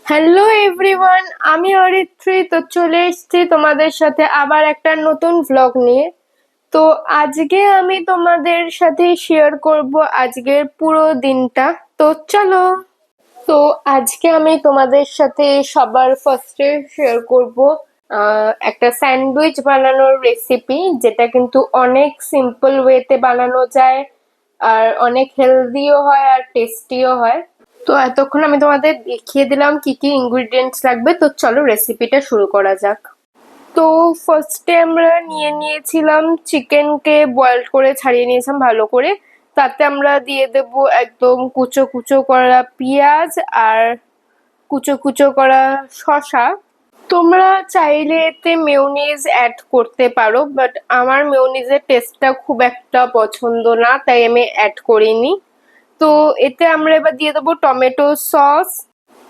Hello everyone, আমি অরিত্রী। তো চলে এসেছি তোমাদের সাথে আবার একটা নতুন ভ্লগ নিয়ে। তো আজকে আমি তোমাদের সাথে শেয়ার করব আজকের পুরো দিনটা। তো চলো। তো আজকে আমি তোমাদের সাথে সবার ফার্স্টে শেয়ার করব একটা স্যান্ডউইচ বানানোর রেসিপি, যেটা কিন্তু অনেক সিম্পল ওয়েতে বানানো যায় আর অনেক হেলদিও হয় আর টেস্টিও হয়। তো এতক্ষণ আমি তোমাদের দেখিয়ে দিলাম কি কি ইনগ্রিডিয়েন্টস লাগবে। তো চলো রেসিপিটা শুরু করা যাক। তো ফার্স্টে আমরা নিয়ে নিয়েছিলাম চিকেনকে বয়েল করে ছাড়িয়ে নিয়েছিলাম ভালো করে। তাতে আমরা দিয়ে দেব একদম কুচো কুচো করা পেঁয়াজ আর কুচো কুচো করা শসা। তোমরা চাইলে এতে মেয়োনিজ অ্যাড করতে পারো, বাট আমার মেয়োনিজের টেস্টটা খুব একটা পছন্দ না, তাই আমি অ্যাড করিনি। তো এতে আমরা এবার দিয়ে দেবো টমেটো সস।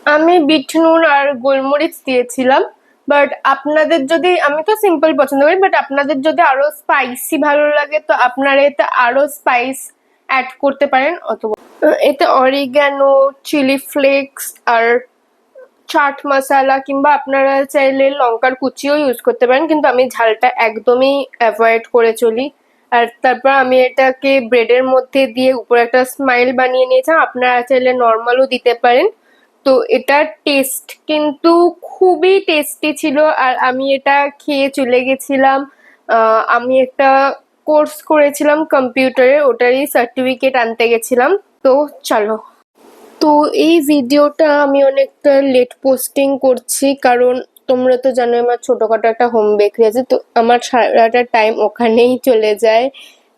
আমি বিট নুন আর গোলমরিচ দিয়েছিলাম, বাট আপনাদের যদি, আমি তো সিম্পল পছন্দ করি, বাট আপনাদের যদি আরো স্পাইসি ভালো লাগে তো আপনারা এতে আরো স্পাইস অ্যাড করতে পারেন। অথবা এতে অরিগ্যানো, চিলি ফ্লেক্স আর চাট মশলা কিংবা আপনারা চাইলে লঙ্কার কুচিও ইউজ করতে পারেন, কিন্তু আমি ঝালটা একদমই অ্যাভয়েড করে চলি। আর তারপর আমি এটাকে ব্রেডের মধ্যে দিয়ে উপরে একটা স্মাইল বানিয়ে নিয়েছিলাম, আপনারা চাইলে নর্মালও দিতে পারেন। তো এটার টেস্ট কিন্তু খুবই টেস্টি ছিল আর আমি এটা খেয়ে চলে গেছিলাম। আমি একটা কোর্স করেছিলাম কম্পিউটারে, ওটারই সার্টিফিকেট আনতে গেছিলাম। তো চলো। তো এই ভিডিওটা আমি অনেকটা লেট পোস্টিং করছি, কারণ তোমরা তো জানো আমার ছোটখাটো একটা হোম বেকারি আছে, তো আমার সারাটা টাইম ওখানেই চলে যায়।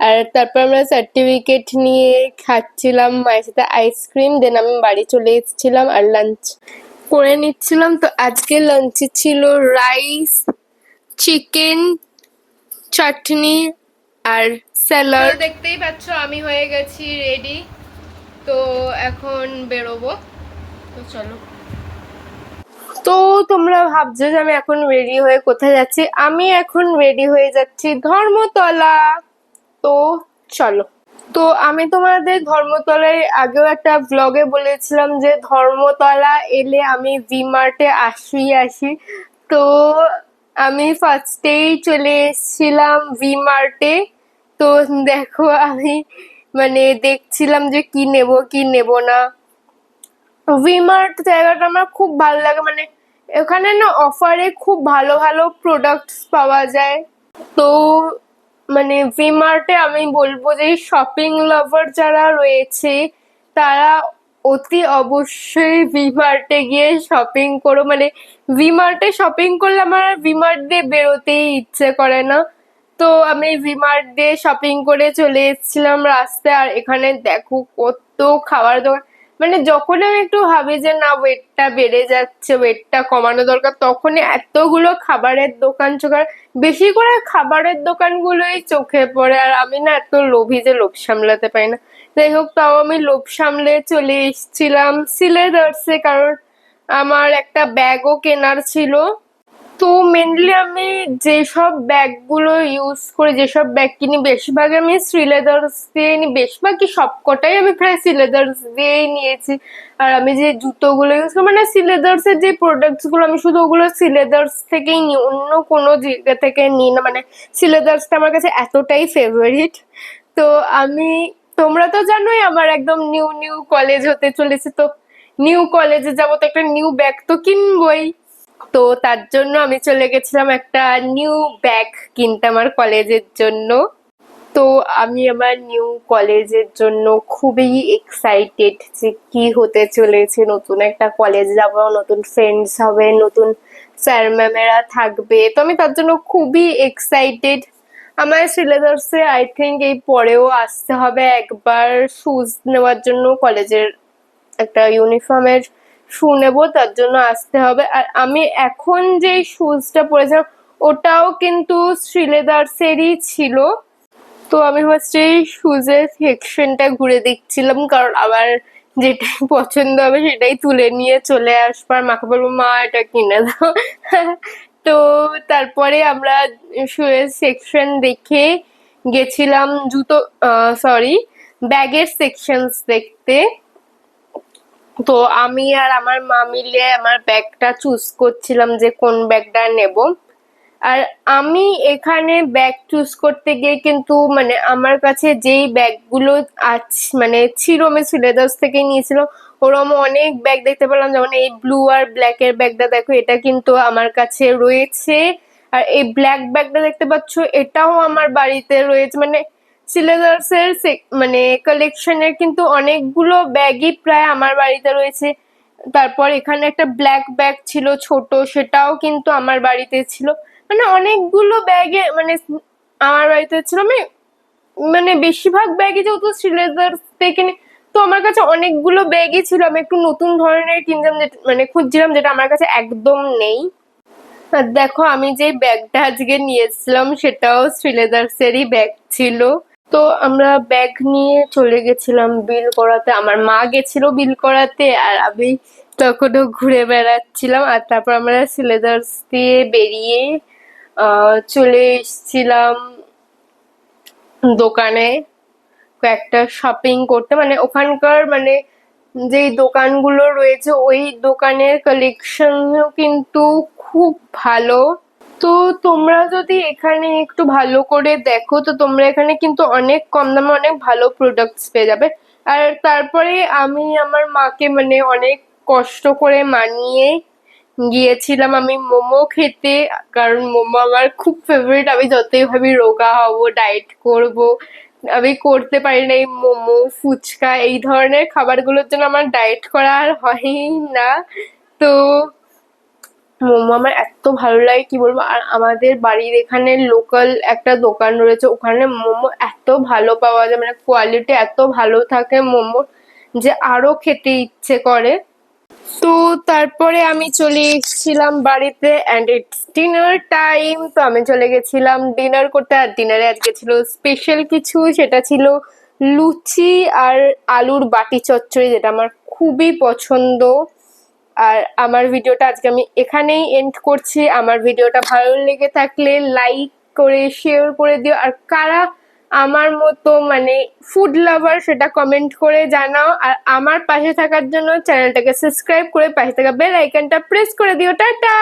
আর তারপর আমরা সার্টিফিকেট নিয়ে খাচ্ছিলাম মায়ের সাথে আইসক্রিম, দেন আমি বাড়ি চলে এসেছিলাম আর লাঞ্চ করে নিচ্ছিলাম। তো আজকে লাঞ্চে ছিল রাইস, চিকেন, চাটনি আর স্যালাড। দেখতেই পাচ্ছ আমি হয়ে গেছি রেডি। তো এখন বেরোবো। তো চলো। তো তোমরা ভাবছো যে আমি এখন রেডি হয়ে কোথায় যাচ্ছি। আমি এখন রেডি হয়ে যাচ্ছি ধর্মতলা। তো চলো। তো আমি তোমাদের ধর্মতলায় আগেও একটা ব্লগে বলেছিলাম যে ধর্মতলা এলে আমি ভি মার্টে আসি। তো আমি ফার্স্টেই চলে এসেছিলাম ভি মার্টে। তো দেখো আমি মানে দেখছিলাম যে কি নেব না। ভি মার্ট জায়গাটা আমার খুব ভালো লাগে, মানে এখানে না অফারে খুব ভালো ভালো প্রোডাক্টস পাওয়া যায়। তো মানে ভি মার্টে আমি বলবো যে শপিং লাভার যারা রয়েছে তারা অতি অবশ্যই ভি মার্টে গিয়ে শপিং করো। মানে ভি মার্টে শপিং করলে আমার ভি মার্ট দিয়ে বেরোতেই ইচ্ছে করে না। তো আমি ভি মার্ট দিয়ে শপিং করে চলে এসেছিলাম রাস্তায়। আর এখানে দেখো কত খাবার দোকান, মানে যখন আমি একটু ভাবি যে না ওয়েটটা বেড়ে যাচ্ছে, ওয়েটটা কমানো দরকার, তখনই এতগুলো খাবারের দোকান চোখার, বেশি করে খাবারের দোকানগুলোই চোখে পড়ে। আর আমি না এত লোভী যে লোভ সামলাতে পারি না। যাই হোক, তাও আমি লোভ সামলে চলে এসেছিলাম সিলেদার্সে, কারণ আমার একটা ব্যাগও কেনার ছিল। তো মেনলি আমি যেসব ব্যাগগুলো ইউজ করি, যেসব ব্যাগ কিনি, বেশিরভাগ আমি শ্রীলেদার্স দিয়ে নিই। বেশিরভাগ কি সবকটাই আমি প্রায় শ্রীলেদার্স দিয়েই নিয়েছি। আর আমি যে জুতোগুলো ইউজ করি, মানে শ্রীলেদার্স এর যে প্রোডাক্টস গুলো, আমি শুধু ওগুলো শ্রীলেদার্স থেকেই নিই, অন্য কোনো জায়গা থেকে নিই না। মানে শ্রীলেদার্সটা আমার কাছে এতটাই ফেভারিট। তো আমি, তোমরা তো জানোই আমার একদম নিউ নিউ কলেজ হতে চলেছে। তো নিউ কলেজে যাবো তো একটা নিউ ব্যাগ তো কিনবই। তো তার জন্য আমি চলে গেছিলাম একটা নিউ ব্যাগ কিনতে আমার কলেজের জন্য। তো আমি আমার নিউ কলেজের জন্য খুবই এক্সাইটেড যে কি হতে চলেছে। নতুন একটা কলেজ যাব, নতুন ফ্রেন্ডস হবে, নতুন স্যার ম্যামেরা থাকবে। তো আমি তার জন্য খুবই এক্সাইটেড। আমার সিলেবাসে আই থিঙ্ক এই পরেও আসতে হবে একবার শুজ নেওয়ার জন্য, কলেজের একটা ইউনিফর্মের শু নেবো, তার জন্য আসতে হবে। আর আমি এখন যে শুজটা পরেছিলাম ওটাও কিন্তু শ্রীলেদার্সেরই ছিল। তো আমি হচ্ছে এই শুজের সেকশনটা ঘুরে দেখছিলাম, কারণ আমার যেটাই পছন্দ হবে সেটাই তুলে নিয়ে চলে আসবো আর মাকে বলবো মা এটা কিনে দাও। তো তারপরে আমরা শুয়ের সেকশন দেখে গেছিলাম জুতো, সরি, ব্যাগের সেকশনস দেখতে। তো আমি আর আমার মা মিলে আমার ব্যাগটা চুজ করছিলাম যে কোন ব্যাগটা নেব। আর আমি এখানে ব্যাগ চুজ করতে গিয়ে কিন্তু মানে আমার কাছে যেই ব্যাগগুলো মানে ছিল, আমি সিলেদার্স থেকে নিয়েছিল, ওরকম অনেক ব্যাগ দেখতে পেলাম। যেমন এই ব্লু আর ব্ল্যাক এর ব্যাগটা দেখো, এটা কিন্তু আমার কাছে রয়েছে। আর এই ব্ল্যাক ব্যাগটা দেখতে পাচ্ছ, এটাও আমার বাড়িতে রয়েছে। মানে সিলেদার্স এর মানে কালেকশনের কিন্তু অনেকগুলো ব্যাগই প্রায় আমার বাড়িতে রয়েছে। তারপর এখানে একটা ব্ল্যাক ব্যাগ ছিল ছোট, সেটাও কিন্তু আমার বাড়িতে ছিল। মানে অনেকগুলো ব্যাগে মানে আমার বাড়িতে ছিল। আমি মানে বেশিরভাগ ব্যাগই যেহেতু সিলেদার্স থেকে তো আমার কাছে অনেকগুলো ব্যাগই ছিল। আমি একটু নতুন ধরনের কিনতাম, মানে খুঁজছিলাম, যেটা আমার কাছে একদম নেই। আর দেখো আমি যে ব্যাগটা আজকে নিয়েছিলাম সেটাও শ্রীলেদার্স এরই ব্যাগ ছিল। তো আমরা ব্যাগ নিয়ে চলে গেছিলাম বিল করাতে। আমার মা গেছিল বিল করাতে, আর আমি তখনও ঘুরে বেড়াচ্ছিলাম। আর তারপর আমরা শ্রীলেদার্স দিয়ে বেরিয়ে চলে এসেছিলাম দোকানে কয়েকটা শপিং করতে। মানে ওখানকার মানে যেই দোকানগুলো রয়েছে ওই দোকানের কালেকশনও কিন্তু খুব ভালো। তো তোমরা যদি এখানে একটু ভালো করে দেখো তো তোমরা এখানে কিন্তু অনেক কম দামে অনেক ভালো প্রোডাক্টস পেয়ে যাবে। আর তারপরে আমি আমার মাকে মানে অনেক কষ্ট করে মানিয়ে গিয়েছিলাম আমি মোমো খেতে, কারণ মোমো আমার খুব ফেভারিট। আমি যতই ভাবি রোগা হব, ডায়েট করব, আমি করতে পারি না। এই মোমো, ফুচকা এই ধরনের খাবারগুলোর জন্য আমার ডায়েট করা আর হয়ই না। তো মোমো আমার এত ভালো লাগে কি বলবো। আর আমাদের বাড়ির এখানে লোকাল একটা দোকান রয়েছে, ওখানে মোমো এত ভালো পাওয়া যায়, মানে কোয়ালিটি এত ভালো থাকে মোমোর যে আরো খেতে ইচ্ছে করে। তো তারপরে আমি চলে এসেছিলাম বাড়িতে, অ্যান্ড ইটস ডিনার টাইম। তো আমি চলে গেছিলাম ডিনার করতে। আর ডিনারে আজকে ছিল স্পেশাল কিছু, সেটা ছিল লুচি আর আলুর বাটি চচ্চড়ি, যেটা আমার খুবই পছন্দ। আর আমার ভিডিওটা আজকে আমি এখানেই এন্ড করছি। আমার ভিডিওটা ভালো লেগে থাকলে লাইক করে শেয়ার করে দিও। আর কারা আমার মতো মানে ফুড লাভার সেটা কমেন্ট করে জানাও। আর আমার পাশে থাকার জন্য চ্যানেলটাকে সাবস্ক্রাইব করে পাশে থাকা বেল আইকনটা প্রেস করে দিও। টাটা।